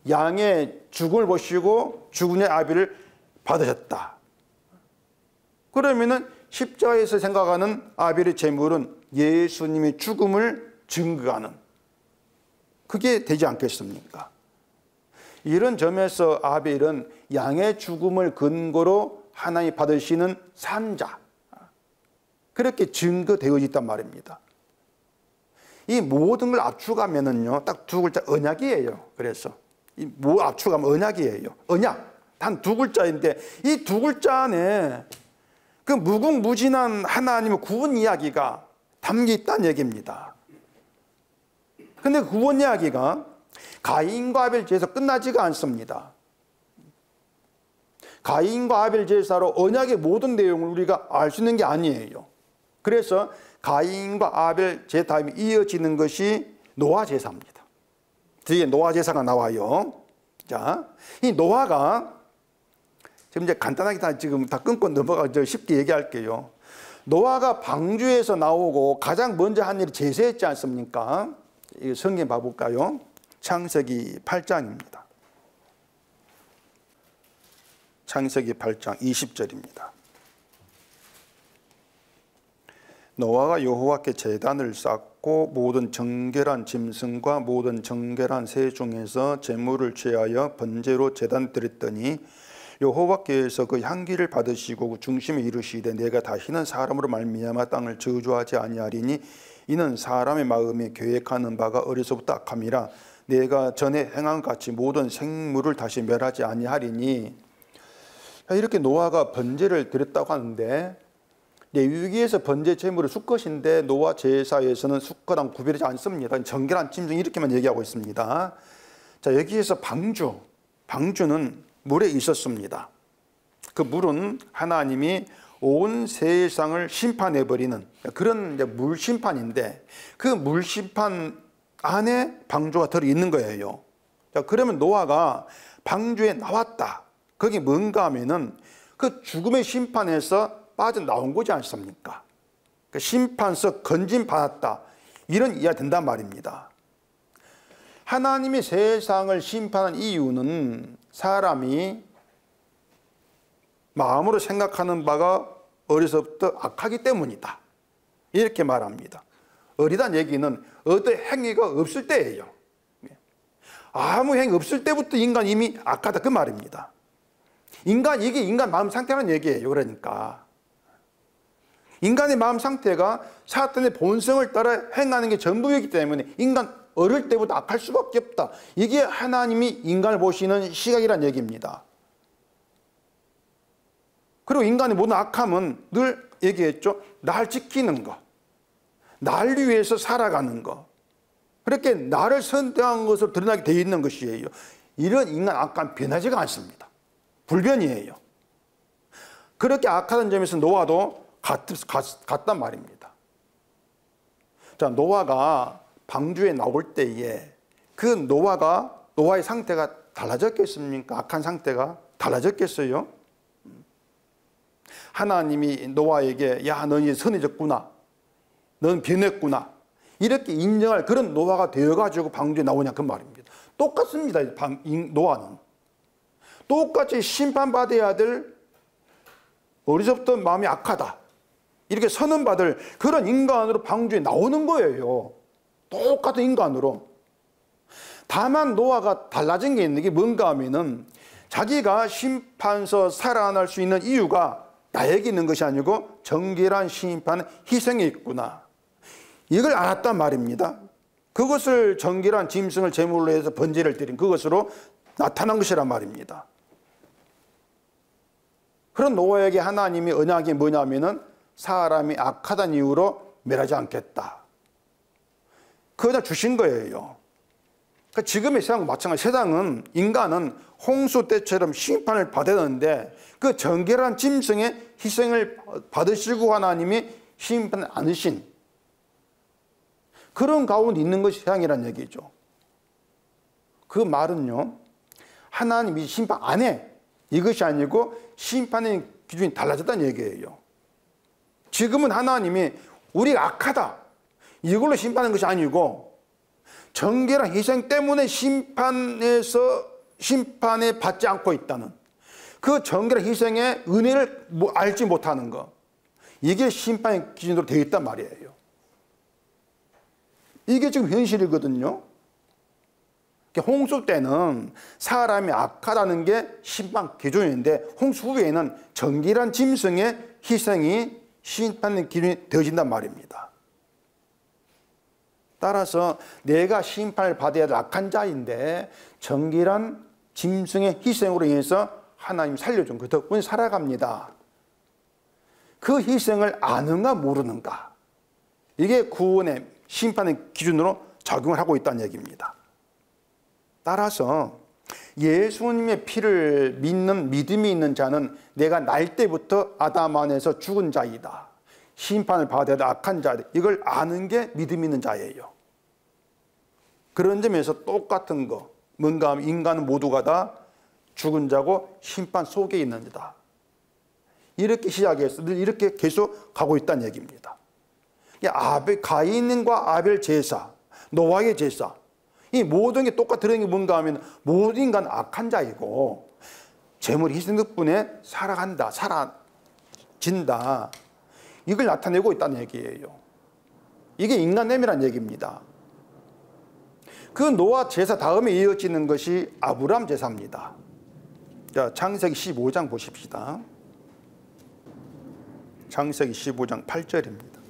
Speaker 1: 양의 죽음을 보시고 죽은 아벨을 받으셨다. 그러면은 십자가에서 생각하는 아벨의 제물은 예수님의 죽음을 증거하는, 그게 되지 않겠습니까? 이런 점에서 아벨은 양의 죽음을 근거로 하나님이 받으시는 산자, 그렇게 증거되어 있단 말입니다. 이 모든 걸 압축하면은요, 딱 두 글자 언약이에요. 그래서 이 뭐 압축하면 언약이에요. 언약 단 두 글자인데 이 두 글자 안에 그 무궁무진한 하나님의 구원 이야기가 담겨 있다는 얘기입니다. 근데 구원 이야기가 가인과 아벨 제사로 끝나지가 않습니다. 가인과 아벨 제사로 언약의 모든 내용을 우리가 알 수 있는 게 아니에요. 그래서 가인과 아벨 제사 다음에 이어지는 것이 노아 제사입니다. 뒤에 노아 제사가 나와요. 자, 이 노아가 지금 이제 간단하게 지금 다 끊고 넘어가 쉽게 얘기할게요. 노아가 방주에서 나오고 가장 먼저 한 일이 제사했지 않습니까? 이 성경 봐볼까요? 창세기 8장입니다. 창세기 8장 20절입니다. 노아가 여호와께 제단을 쌓고 모든 정결한 짐승과 모든 정결한 새 중에서 제물을 취하여 번제로 제단 드렸더니 여호와께서 그 향기를 받으시고 그 중심에 이르시되 내가 다시는 사람으로 말미암아 땅을 저주하지 아니하리니 이는 사람의 마음에 계획하는 바가 어려서부터 악함이라 내가 전에 행한 같이 모든 생물을 다시 멸하지 아니하리니. 이렇게 노아가 번제를 드렸다고 하는데 레위기에서 번제 제물은 수컷인데 노아 제사에서는 수컷랑 구별하지 않습니다. 정결한 짐승 이렇게만 얘기하고 있습니다. 자, 여기에서 방주는 물에 있었습니다. 그 물은 하나님이 온 세상을 심판해버리는 그런 물 심판인데 그 물 심판 안에 방주가 들어있는 거예요. 자, 그러면 노아가 방주에 나왔다. 그게 뭔가 하면은 그 죽음의 심판에서 빠져나온 거지 않습니까? 그 심판서 건진받았다. 이런 이해가 된단 말입니다. 하나님이 세상을 심판한 이유는 사람이 마음으로 생각하는 바가 어려서부터 악하기 때문이다. 이렇게 말합니다. 어리다는 얘기는 어떤 행위가 없을 때예요. 아무 행위 없을 때부터 인간이 이미 악하다 그 말입니다. 이게 인간 마음 상태라는 얘기예요. 그러니까 인간의 마음 상태가 사탄의 본성을 따라 행하는 게 전부이기 때문에 인간 어릴 때부터 악할 수밖에 없다. 이게 하나님이 인간을 보시는 시각이란 얘기입니다. 그리고 인간의 모든 악함은 늘 얘기했죠. 날 지키는 것, 날 위해서 살아가는 것, 그렇게 나를 선택한 것으로 드러나게 되어 있는 것이에요. 이런 인간 악함 변하지가 않습니다. 불변이에요. 그렇게 악하다는 점에서 노아도 같단 말입니다. 자, 노아가 방주에 나올 때에 그 노아의 상태가 달라졌겠습니까? 악한 상태가 달라졌겠어요? 하나님이 노아에게 야, 넌 이제 선해졌구나. 넌 변했구나. 이렇게 인정할 그런 노아가 되어가지고 방주에 나오냐 그 말입니다. 똑같습니다. 노아는. 똑같이 심판받아야 될 어려서부터 마음이 악하다. 이렇게 선언받을 그런 인간으로 방주에 나오는 거예요. 똑같은 인간으로. 다만 노아가 달라진 게 있는 게 뭔가 하면은 자기가 심판서 살아날 수 있는 이유가 나에게 있는 것이 아니고 정결한 심판은 희생에 있구나. 이걸 알았단 말입니다. 그것을 정결한 짐승을 제물로 해서 번제를 드린 그것으로 나타난 것이란 말입니다. 그런 노아에게 하나님의 언약이 뭐냐면은 사람이 악하다는 이유로 멸하지 않겠다. 그거다 주신 거예요. 그러니까 지금의 세상과 마찬가지. 세상은 인간은 홍수 때처럼 심판을 받았는데 그 정결한 짐승의 희생을 받으시고 하나님이 심판을 않으신 그런 가운데 있는 것이 세상이라는 얘기죠. 그 말은요, 하나님이 심판 안 해. 이것이 아니고 심판의 기준이 달라졌다는 얘기예요. 지금은 하나님이 우리가 악하다 이걸로 심판하는 것이 아니고 정결한 희생 때문에 심판에 받지 않고 있다는 그 정결한 희생의 은혜를 알지 못하는 것, 이게 심판의 기준으로 되어 있단 말이에요. 이게 지금 현실이거든요. 홍수 때는 사람이 악하다는 게 심판 기준인데 홍수 후에는 정결한 짐승의 희생이 심판의 기준이 되어진단 말입니다. 따라서 내가 심판을 받아야 할 악한 자인데 정결한 짐승의 희생으로 인해서 하나님 살려준 그 덕분에 살아갑니다. 그 희생을 아는가 모르는가, 이게 구원의 심판의 기준으로 작용을 하고 있다는 얘기입니다. 따라서 예수님의 피를 믿는 믿음이 있는 자는 내가 날 때부터 아담 안에서 죽은 자이다, 심판을 받아야 할 악한 자이다, 이걸 아는 게 믿음 있는 자예요. 그런 점에서 똑같은 거, 뭔가 하면 인간은 모두가 다 죽은 자고 심판 속에 있는 자다, 이렇게 시작해서 이렇게 계속 가고 있다는 얘기입니다. 가인과 아벨 제사, 노아의 제사, 이 모든 게 똑같이 들어있는 게 뭔가 하면 모든 인간은 악한 자이고 재물 희생 덕분에 살아간다, 살아진다, 이걸 나타내고 있다는 얘기예요. 이게 인간됨이라는 얘기입니다. 그 노아 제사 다음에 이어지는 것이 아브람 제사입니다. 자, 창세기 15장 보십시다. 창세기 15장 8절입니다.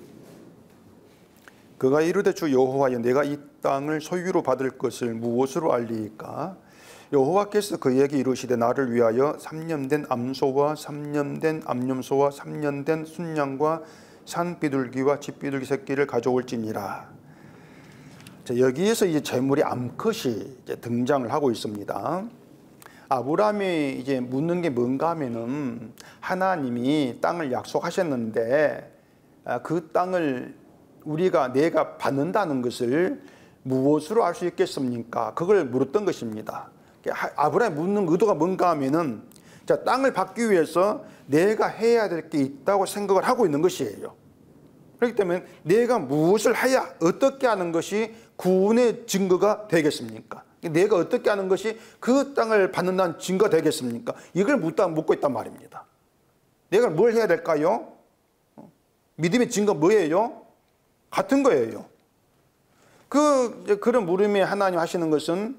Speaker 1: 그가 이르되 주 여호와여, 내가 이 땅을 소유로 받을 것을 무엇으로 알리이까? 여호와께서 그에게 이르시되 나를 위하여 3년 된 암소와 3년 된 암염소와 3년 된 순양과 산비둘기와 집비둘기 새끼를 가져올지니라. 자, 여기에서 이제 제물이 암컷이 이제 등장을 하고 있습니다. 아브라함이 이제 묻는 게 뭔가 하면은 하나님이 땅을 약속하셨는데 그 땅을 내가 받는다는 것을 무엇으로 알 수 있겠습니까? 그걸 물었던 것입니다. 아브라함이 묻는 의도가 뭔가 하면은, 자, 땅을 받기 위해서 내가 해야 될 게 있다고 생각을 하고 있는 것이에요. 그렇기 때문에 내가 무엇을 해야, 어떻게 하는 것이 구원의 증거가 되겠습니까? 내가 어떻게 하는 것이 그 땅을 받는다는 증거가 되겠습니까? 이걸 묻고 있단 말입니다. 내가 뭘 해야 될까요? 믿음의 증거 뭐예요? 같은 거예요. 그런 물음에 하나님 하시는 것은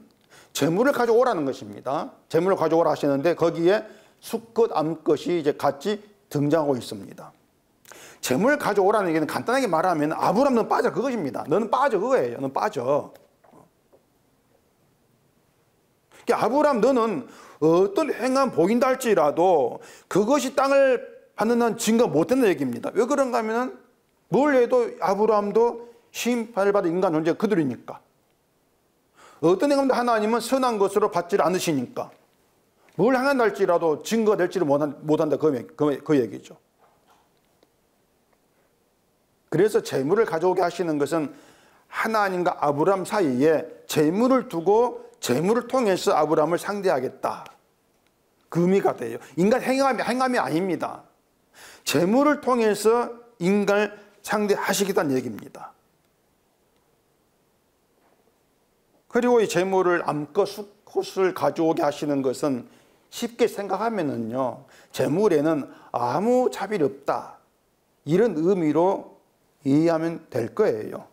Speaker 1: 재물을 가져오라는 것입니다. 재물을 가져오라 하시는데 거기에 수컷, 암컷이 이제 같이 등장하고 있습니다. 재물을 가져오라는 얘기는 간단하게 말하면 아브라함 너는 빠져, 그것입니다. 너는 빠져, 그거예요. 너는 빠져. 아브라함 너는 어떤 행함 보인다 할지라도 그것이 땅을 받는다는 증거 못 된다는 얘기입니다. 왜 그런가 하면은 뭘 해도 아브라함도 심판을 받은 인간 존재가 그들이니까. 어떤 행함도 하나님은 선한 것으로 받지 않으시니까 뭘 행한다 할지라도 증거가 될지를 못한다, 그 얘기죠. 그래서 재물을 가져오게 하시는 것은 하나님과 아브라함 사이에 재물을 두고 재물을 통해서 아브라함을 상대하겠다, 그 의미가 돼요. 인간 행함이 아닙니다. 재물을 통해서 인간을 상대하시겠다는 얘기입니다. 그리고 이 재물을 암컷, 수컷을 가져오게 하시는 것은 쉽게 생각하면은요, 재물에는 아무 차별이 없다, 이런 의미로 이해하면 될 거예요.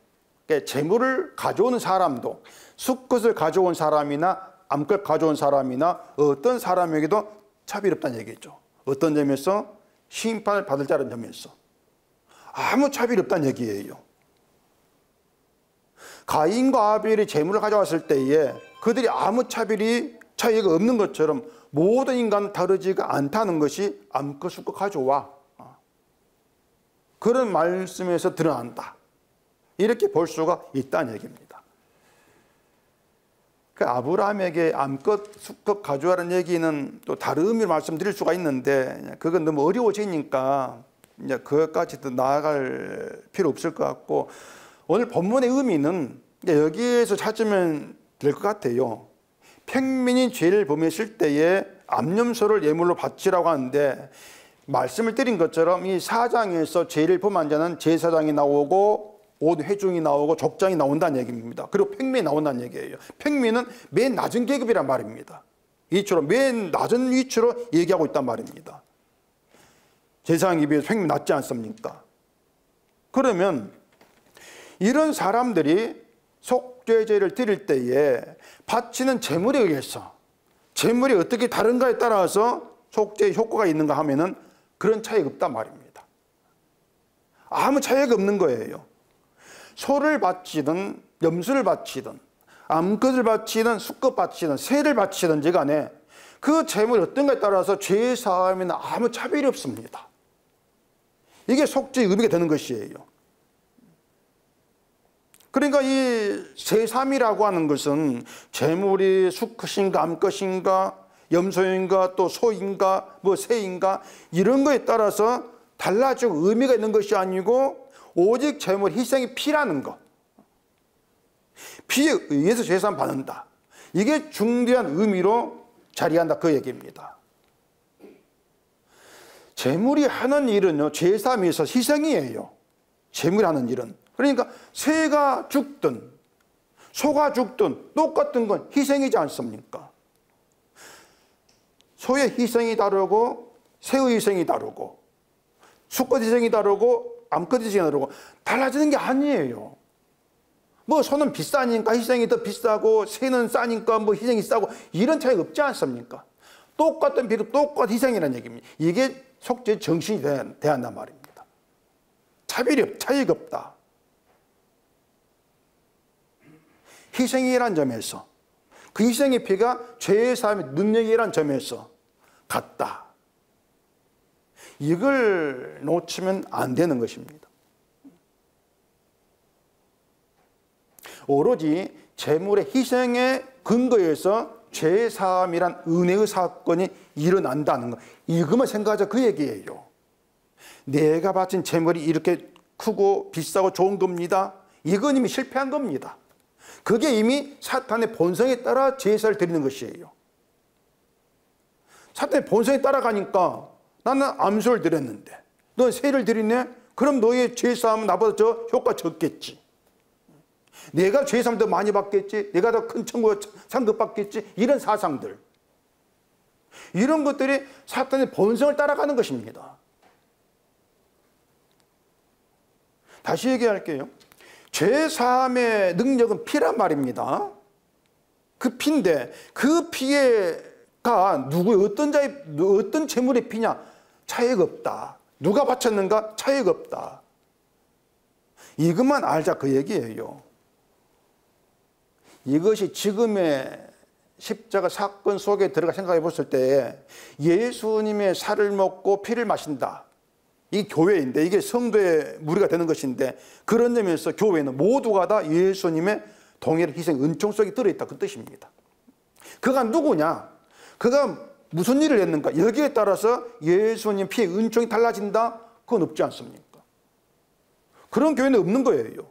Speaker 1: 그러니까 재물을 가져오는 사람도, 수컷을 가져온 사람이나 암컷 가져온 사람이나 어떤 사람에게도 차별이 없다는 얘기죠. 어떤 점에서? 심판을 받을 자라는 점에서 아무 차별이 없다는 얘기예요. 가인과 아벨이 재물을 가져왔을 때에 그들이 아무 차이가 없는 것처럼 모든 인간은 다르지가 않다는 것이 암컷, 수컷 가져와, 그런 말씀에서 드러난다, 이렇게 볼 수가 있다는 얘기입니다. 그 아브라함에게 암컷, 수컷 가져와라는 얘기는 또 다른 의미로 말씀드릴 수가 있는데 그건 너무 어려워지니까 이제 그것까지 더 나아갈 필요 없을 것 같고, 오늘 본문의 의미는 여기에서 찾으면 될 것 같아요. 평민이 죄를 범했을 때에 암염소를 예물로 바치라고 하는데 말씀을 드린 것처럼 이 4장에서 죄를 범한 자는 제사장이 나오고 온 회중이 나오고 족장이 나온다는 얘기입니다. 그리고 팽미에 나온다는 얘기예요. 팽미는 맨 낮은 계급이란 말입니다. 이처럼 맨 낮은 위치로 얘기하고 있단 말입니다. 제사장에 비해서 팽미 낮지 않습니까? 그러면 이런 사람들이 속죄제를 드릴 때에 바치는 제물에 의해서 제물이 어떻게 다른가에 따라서 속죄의 효과가 있는가 하면은 그런 차이가 없단 말입니다. 아무 차이가 없는 거예요. 소를 바치든 염소를 바치든 암컷을 바치든 수컷 바치든 새를 바치든지 간에 그 제물이 어떤가에 따라서 죄 사함에는 아무 차별이 없습니다. 이게 속죄의 의미가 되는 것이에요. 그러니까 이 세삼이라고 하는 것은 제물이 수컷인가 암컷인가 염소인가 또 소인가 뭐 새인가 이런 거에 따라서 달라지고 의미가 있는 것이 아니고 오직 제물 희생이 피라는 것, 피에 의해서 제사함 받는다, 이게 중대한 의미로 자리한다 그 얘기입니다. 제물이 하는 일은요 제사함에서 희생이에요. 제물이 하는 일은. 그러니까 새가 죽든 소가 죽든 똑같은 건 희생이지 않습니까? 소의 희생이 다르고 새의 희생이 다르고 수컷 희생이 다르고 암컷 희생이 다르고 달라지는 게 아니에요. 뭐 소는 비싸니까 희생이 더 비싸고 새는 싸니까 뭐 희생이 싸고 이런 차이가 없지 않습니까? 똑같은 비록 똑같은 희생이라는 얘기입니다. 이게 속죄 정신이 대한단 말입니다. 차이가 없다. 희생이란 점에서 그 희생의 피가 죄의 사함의 능력이란 점에서 같다. 이걸 놓치면 안 되는 것입니다. 오로지 제물의 희생의 근거에서 죄의 사함이란 은혜의 사건이 일어난다는 것, 이것만 생각하자 그 얘기예요. 내가 바친 제물이 이렇게 크고 비싸고 좋은 겁니다. 이건 이미 실패한 겁니다. 그게 이미 사탄의 본성에 따라 제사를 드리는 것이에요. 사탄의 본성에 따라가니까 나는 암소를 드렸는데 넌 새를 드리네? 그럼 너의 제사함은 나보다 저 효과 적겠지. 내가 제사함 더 많이 받겠지. 내가 더 큰 천국 상급 받겠지. 이런 사상들, 이런 것들이 사탄의 본성을 따라가는 것입니다. 다시 얘기할게요. 죄사함의 능력은 피란 말입니다. 그 피인데 그 피가 누구의 어떤 제물의 피냐 차이가 없다. 누가 바쳤는가 차이가 없다. 이것만 알자 그 얘기예요. 이것이 지금의 십자가 사건 속에 들어가 생각해 봤을 때 예수님의 살을 먹고 피를 마신다. 이 교회인데 이게 성도의 무리가 되는 것인데 그런 점에서 교회는 모두가 다 예수님의 동일한 희생 은총 속에 들어있다 그 뜻입니다. 그가 누구냐? 그가 무슨 일을 했는가? 여기에 따라서 예수님 피의 은총이 달라진다? 그건 없지 않습니까? 그런 교회는 없는 거예요.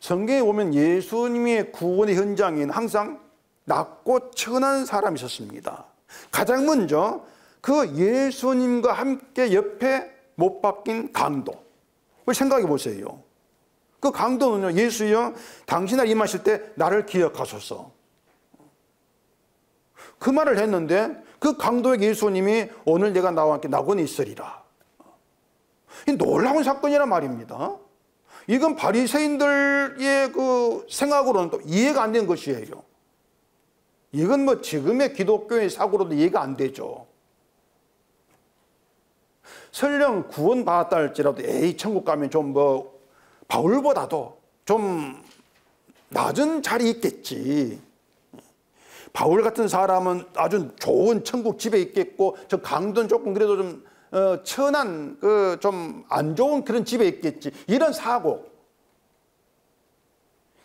Speaker 1: 성경에 보면 예수님의 구원의 현장에는 항상 낮고 천한 사람이 있었습니다. 가장 먼저 그 예수님과 함께 옆에 못 박힌 강도. 생각해 보세요. 그 강도는요, 예수여, 당신 날 임하실 때 나를 기억하소서. 그 말을 했는데 그 강도에게 예수님이 오늘 내가 나와 함께 낙원에 있으리라. 이 놀라운 사건이란 말입니다. 이건 바리새인들의 그 생각으로는 또 이해가 안 되는 것이에요. 이건 뭐 지금의 기독교의 사고로도 이해가 안 되죠. 설령 구원받았다 할지라도 에이 천국 가면 좀 뭐 바울보다도 좀 낮은 자리에 있겠지. 바울 같은 사람은 아주 좋은 천국 집에 있겠고 저 강도는 조금 그래도 좀 천한 그 좀 안 좋은 그런 집에 있겠지. 이런 사고.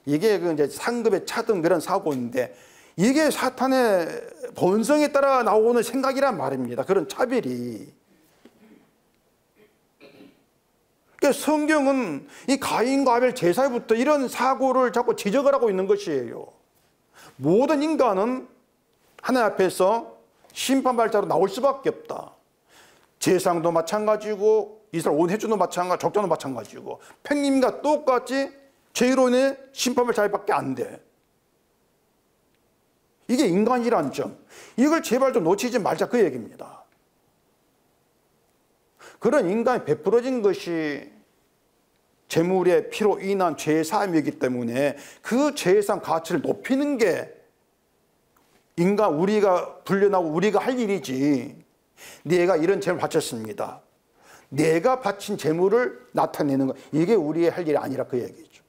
Speaker 1: 이게 그 이제 상급에 차던 그런 사고인데 이게 사탄의 본성에 따라 나오는 생각이란 말입니다. 그런 차별이. 그러니까 성경은 이 가인과 아벨 제사부터 이런 사고를 자꾸 지적을 하고 있는 것이에요. 모든 인간은 하나님 앞에서 심판발자로 나올 수밖에 없다. 제사장도 마찬가지고 이스라엘 온 회중도 마찬가지, 족장도 마찬가지고 팽님과 똑같이 죄로 인해 심판발자밖에 안 돼. 이게 인간이란 점. 이걸 제발 좀 놓치지 말자 그 얘기입니다. 그런 인간이 베풀어진 것이 재물의 피로 인한 죄사함이기 때문에 그 죄사함 가치를 높이는 게 인간 우리가 불려나고 우리가 할 일이지. 내가 이런 재물을 바쳤습니다. 내가 바친 재물을 나타내는 것, 이게 우리의 할 일이 아니라 그 얘기죠.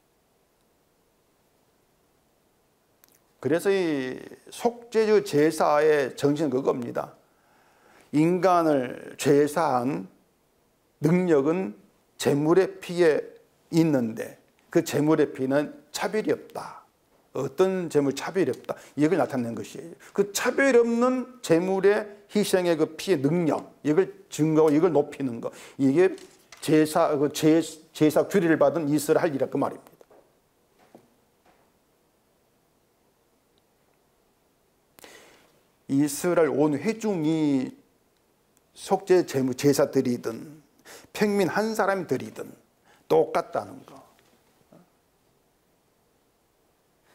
Speaker 1: 그래서 이 속죄주 제사의 정신은 그겁니다. 인간을 죄사한 능력은 재물의 피에 있는데 그 재물의 피는 차별이 없다. 어떤 재물 차별이 없다. 이걸 나타내는 것이에요. 그 차별 없는 재물의 희생의 그 피의 능력, 이걸 증거하고 이걸 높이는 것. 이게 제사 규례를 받은 이스라엘 할 일이라 그 말입니다. 이스라엘 온 회중이 속죄 제사 드리든 평민 한 사람이 드리든 똑같다는 거.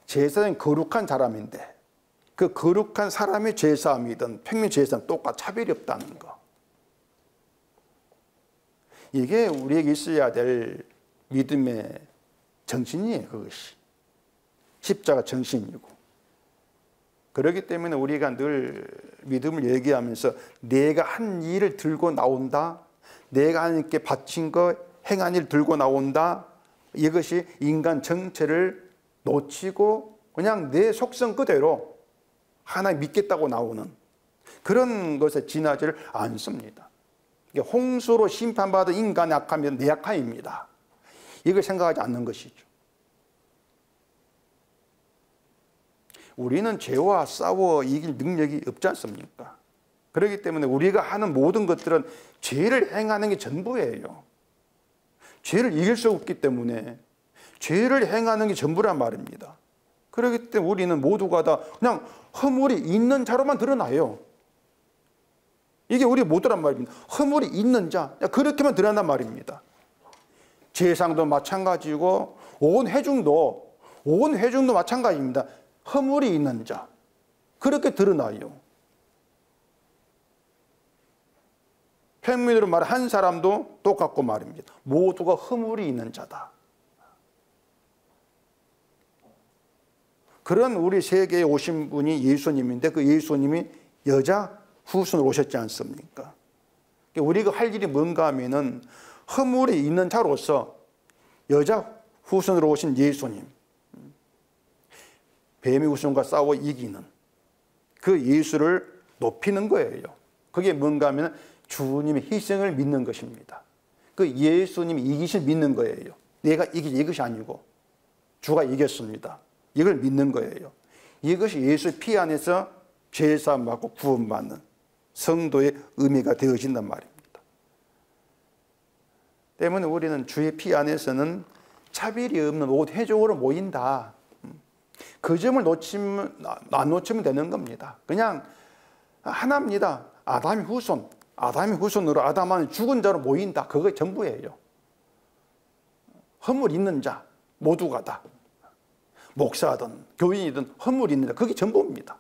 Speaker 1: 제사는 거룩한 사람인데 그 거룩한 사람의 제사함이든 평민 제사는 똑같이 차별이 없다는 거. 이게 우리에게 있어야 될 믿음의 정신이에요. 그것이 십자가 정신이고. 그렇기 때문에 우리가 늘 믿음을 얘기하면서 내가 한 일을 들고 나온다. 내가 하나님께 바친 거 행한 일 들고 나온다. 이것이 인간 정체를 놓치고 그냥 내 속성 그대로 하나님 믿겠다고 나오는 그런 것에 지나지를 않습니다. 홍수로 심판받은 인간의 악함은 내 악함입니다. 이걸 생각하지 않는 것이죠. 우리는 죄와 싸워 이길 능력이 없지 않습니까? 그렇기 때문에 우리가 하는 모든 것들은 죄를 행하는 게 전부예요. 죄를 이길 수 없기 때문에 죄를 행하는 게 전부란 말입니다. 그렇기 때문에 우리는 모두가 다 그냥 허물이 있는 자로만 드러나요. 이게 우리 모두란 말입니다. 허물이 있는 자, 그렇게만 드러난단 말입니다. 제사장도 마찬가지고 온 회중도 마찬가지입니다. 허물이 있는 자, 그렇게 드러나요. 평민으로 말해 한 사람도 똑같고 말입니다. 모두가 허물이 있는 자다. 그런 우리 세계에 오신 분이 예수님인데 그 예수님이 여자 후손으로 오셨지 않습니까? 우리가 할 일이 뭔가 하면은 허물이 있는 자로서 여자 후손으로 오신 예수님, 뱀의 후손과 싸워 이기는 그 예수를 높이는 거예요. 그게 뭔가 하면 주님의 희생을 믿는 것입니다. 그 예수님이 이기실 믿는 거예요. 내가 이것이 아니고 주가 이겼습니다. 이걸 믿는 거예요. 이것이 예수의 피 안에서 죄사함 받고 구원받는 성도의 의미가 되어진단 말입니다. 때문에 우리는 주의 피 안에서는 차별이 없는 온 회중으로 모인다. 그 점을 안 놓치면 되는 겁니다. 그냥 하나입니다. 아담의 후손으로 아담은 죽은 자로 모인다. 그게 전부예요. 허물 있는 자 모두가 다 목사든 교인이든 허물 있는 자 그게 전부입니다.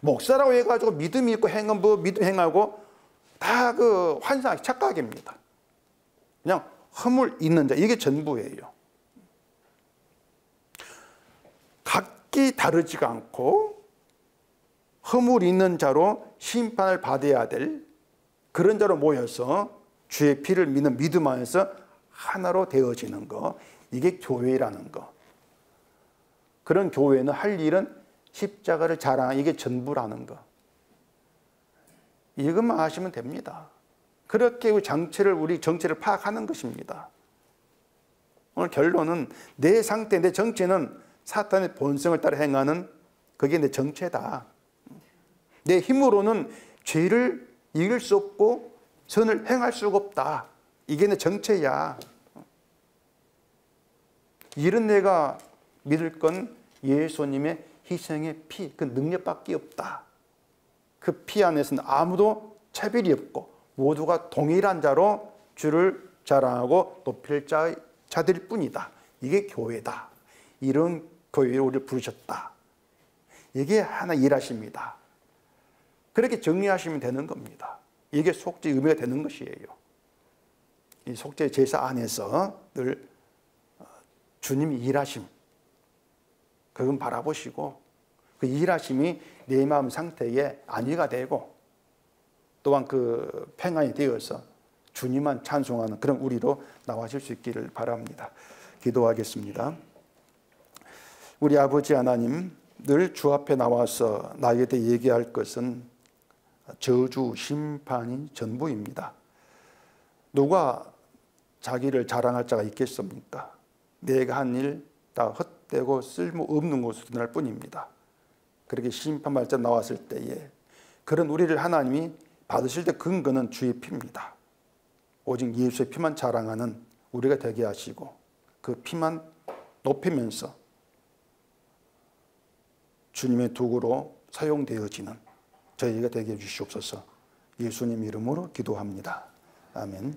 Speaker 1: 목사라고 해가지고 믿음이 있고 행한 법 믿음 행하고 다 그 환상 착각입니다. 그냥 허물 있는 자 이게 전부예요. 각기 다르지가 않고 허물 있는 자로 심판을 받아야 될 그런 자로 모여서 주의 피를 믿는 믿음 안에서 하나로 되어지는 거, 이게 교회라는 거. 그런 교회는 할 일은 십자가를 자랑하는 이게 전부라는 거. 이것만 하시면 됩니다. 그렇게 우리 정체를 파악하는 것입니다. 오늘 결론은 내 상태, 내 정체는 사탄의 본성을 따라 행하는 그게 내 정체다. 내 힘으로는 죄를 이길 수 없고 선을 행할 수가 없다. 이게 내 정체야. 이런 내가 믿을 건 예수님의 희생의 피, 그 능력밖에 없다. 그 피 안에서는 아무도 차별이 없고 모두가 동일한 자로 주를 자랑하고 높일 자들일 뿐이다. 이게 교회다. 이런 교회에 우리를 부르셨다. 이게 하나 일하십니다. 그렇게 정리하시면 되는 겁니다. 이게 속죄 의미가 되는 것이에요. 이 속죄 제사 안에서 늘 주님이 일하심, 그건 바라보시고 그 일하심이 내 마음 상태에 안위가 되고 또한 그 평안이 되어서 주님만 찬송하는 그런 우리로 나와질 수 있기를 바랍니다. 기도하겠습니다. 우리 아버지 하나님, 늘 주 앞에 나와서 나에 대해 얘기할 것은 저주, 심판이 전부입니다. 누가 자기를 자랑할 자가 있겠습니까? 내가 한 일 다 헛되고 쓸모없는 것으로 드러날 뿐입니다. 그렇게 심판받을 자 나왔을 때에 그런 우리를 하나님이 받으실 때 근거는 주의 피입니다. 오직 예수의 피만 자랑하는 우리가 되게 하시고 그 피만 높이면서 주님의 도구로 사용되어지는 저희가 되게 해주시옵소서. 예수님 이름으로 기도합니다. 아멘.